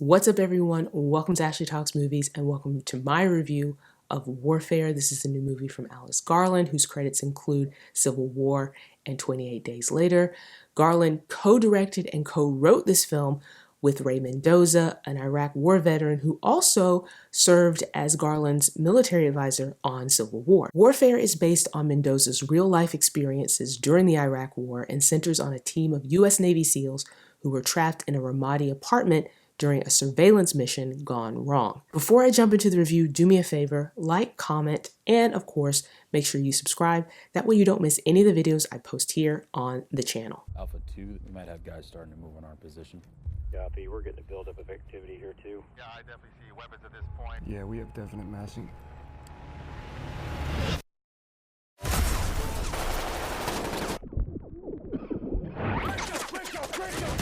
What's up, everyone? Welcome to Ashley Talks Movies and welcome to my review of Warfare. This is a new movie from Alex Garland, whose credits include Civil War and 28 Days Later. Garland co-directed and co-wrote this film with Ray Mendoza, an Iraq war veteran who also served as Garland's military advisor on Civil War. Warfare is based on Mendoza's real-life experiences during the Iraq War and centers on a team of U.S. Navy SEALs who were trapped in a Ramadi apartment during a surveillance mission gone wrong. Before I jump into the review, do me a favor, like, comment, and of course, make sure you subscribe. That way you don't miss any of the videos I post here on the channel. Alpha 2, we might have guys starting to move on our position. Copy, we're getting a buildup of activity here too. Yeah, I definitely see weapons at this point. Yeah, we have definite massing.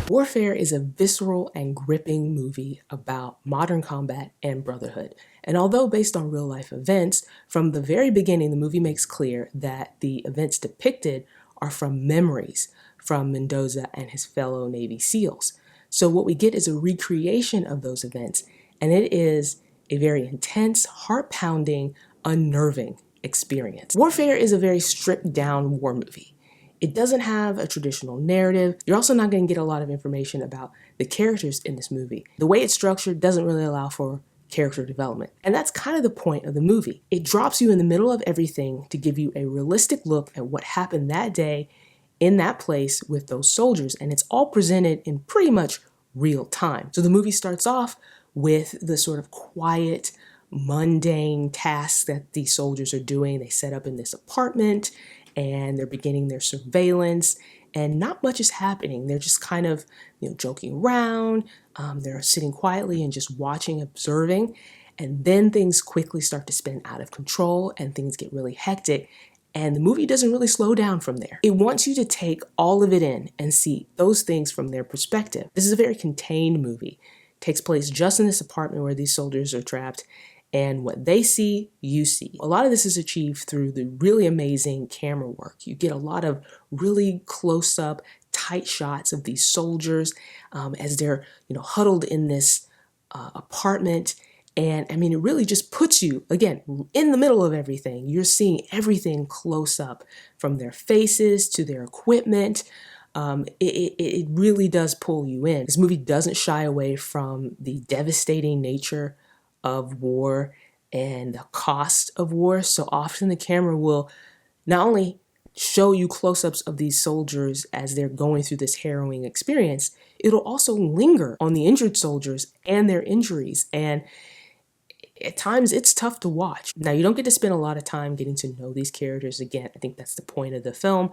Warfare is a visceral and gripping movie about modern combat and brotherhood. And although based on real-life events, from the very beginning, the movie makes clear that the events depicted are from memories from Mendoza and his fellow Navy SEALs. So what we get is a recreation of those events, and it is a very intense, heart-pounding, unnerving experience. Warfare is a very stripped-down war movie. It doesn't have a traditional narrative. You're also not going to get a lot of information about the characters in this movie. The way it's structured doesn't really allow for character development. And that's kind of the point of the movie. It drops you in the middle of everything to give you a realistic look at what happened that day in that place with those soldiers. And it's all presented in pretty much real time. So the movie starts off with the sort of quiet, mundane tasks that these soldiers are doing. They set up in this apartment and they're beginning their surveillance, and not much is happening. They're just kind of, joking around. They're sitting quietly and just watching, observing, and then things quickly start to spin out of control and things get really hectic, and the movie doesn't really slow down from there. It wants you to take all of it in and see those things from their perspective. This is a very contained movie. It takes place just in this apartment where these soldiers are trapped, and what they see, you see. A lot of this is achieved through the really amazing camera work. You get a lot of really close-up, tight shots of these soldiers as they're, huddled in this apartment. And I mean, it really just puts you, again, in the middle of everything. You're seeing everything close up, from their faces to their equipment. It really does pull you in. This movie doesn't shy away from the devastating nature of war and the cost of war. So often the camera will not only show you close-ups of these soldiers as they're going through this harrowing experience, it'll also linger on the injured soldiers and their injuries. And at times it's tough to watch. Now, you don't get to spend a lot of time getting to know these characters. Again, I think that's the point of the film,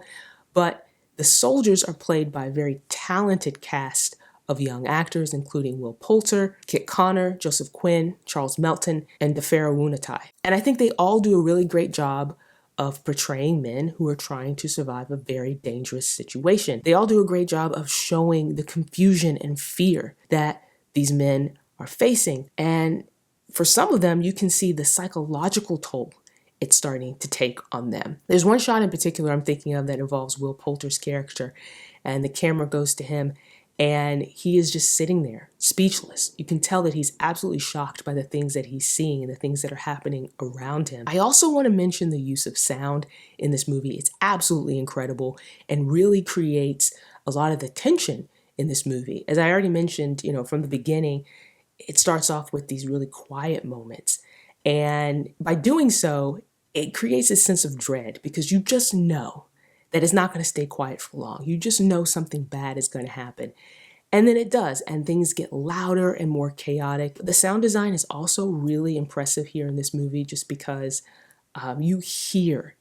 but the soldiers are played by a very talented cast of young actors, including Poulter, Kit Connor, Joseph Quinn, Charles Melton, and Woon-A-Tai. And I think they all do a really great job of portraying men who are trying to survive a very dangerous situation. They all do a great job of showing the confusion and fear that these men are facing. And for some of them, you can see the psychological toll it's starting to take on them. There's one shot in particular I'm thinking of that involves Poulter's character, and the camera goes to him, and he is just sitting there, speechless. You can tell that he's absolutely shocked by the things that he's seeing and the things that are happening around him. I also want to mention the use of sound in this movie. It's absolutely incredible and really creates a lot of the tension in this movie. As I already mentioned, from the beginning, it starts off with these really quiet moments. And by doing so, it creates a sense of dread because you just know that it's not going to stay quiet for long. You just know something bad is going to happen. And then it does, and things get louder and more chaotic. The sound design is also really impressive here in this movie just because you hear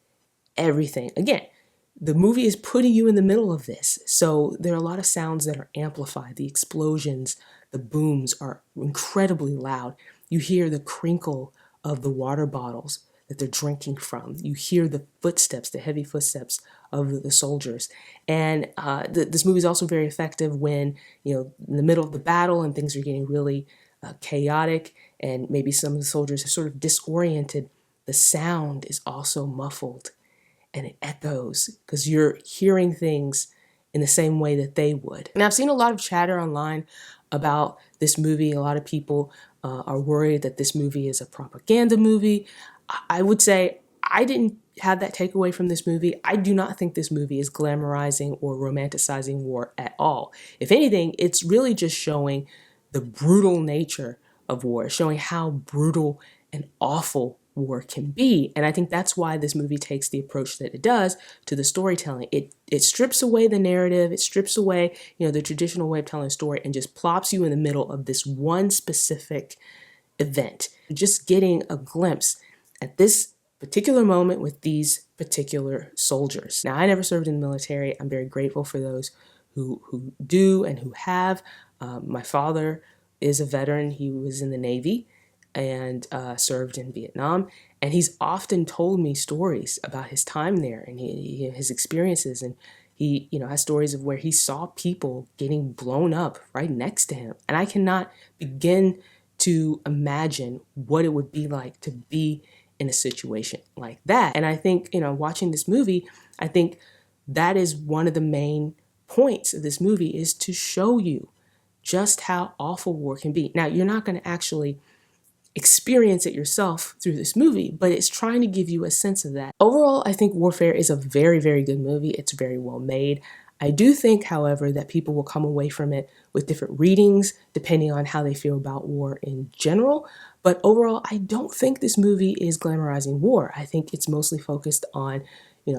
everything. Again, the movie is putting you in the middle of this. So there are a lot of sounds that are amplified. The explosions, the booms are incredibly loud. You hear the crinkle of the water bottles that they're drinking from. You hear the footsteps, the heavy footsteps of the soldiers. And this movie is also very effective when, in the middle of the battle and things are getting really chaotic and maybe some of the soldiers are sort of disoriented. The sound is also muffled and it echoes because you're hearing things in the same way that they would. And I've seen a lot of chatter online about this movie. A lot of people are worried that this movie is a propaganda movie. I would say I didn't have that takeaway from this movie. I do not think this movie is glamorizing or romanticizing war at all. If anything, it's really just showing the brutal nature of war, showing how brutal and awful war can be. And I think that's why this movie takes the approach that it does to the storytelling. It strips away the narrative, it strips away, the traditional way of telling a story, and just plops you in the middle of this one specific event. Just getting a glimpse at this particular moment with these particular soldiers. Now, I never served in the military. I'm very grateful for those who do and who have. My father is a veteran. He was in the Navy and served in Vietnam. And he's often told me stories about his time there and his experiences. And he has stories of where he saw people getting blown up right next to him. And I cannot begin to imagine what it would be like to be in a situation like that. And I think, watching this movie, I think that is one of the main points of this movie, is to show you just how awful war can be. Now, you're not going to actually experience it yourself through this movie, but it's trying to give you a sense of that. Overall, I think Warfare is a very, very good movie. It's very well made. I do think, however, that people will come away from it with different readings depending on how they feel about war in general. But overall, I don't think this movie is glamorizing war. I think it's mostly focused on,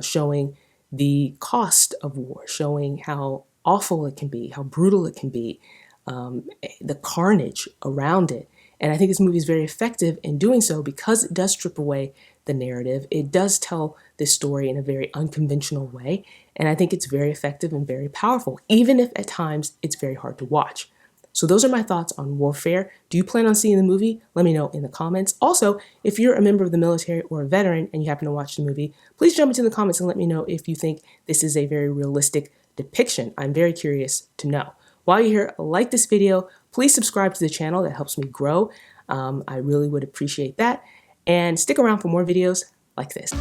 showing the cost of war, showing how awful it can be, how brutal it can be, the carnage around it. And I think this movie is very effective in doing so because it does strip away the narrative. It does tell this story in a very unconventional way. And I think it's very effective and very powerful, even if at times it's very hard to watch. So those are my thoughts on Warfare. Do you plan on seeing the movie? Let me know in the comments. Also, if you're a member of the military or a veteran and you happen to watch the movie, please jump into the comments and let me know if you think this is a very realistic depiction. I'm very curious to know. While you're here, like this video, please subscribe to the channel. That helps me grow. I really would appreciate that. And stick around for more videos like this.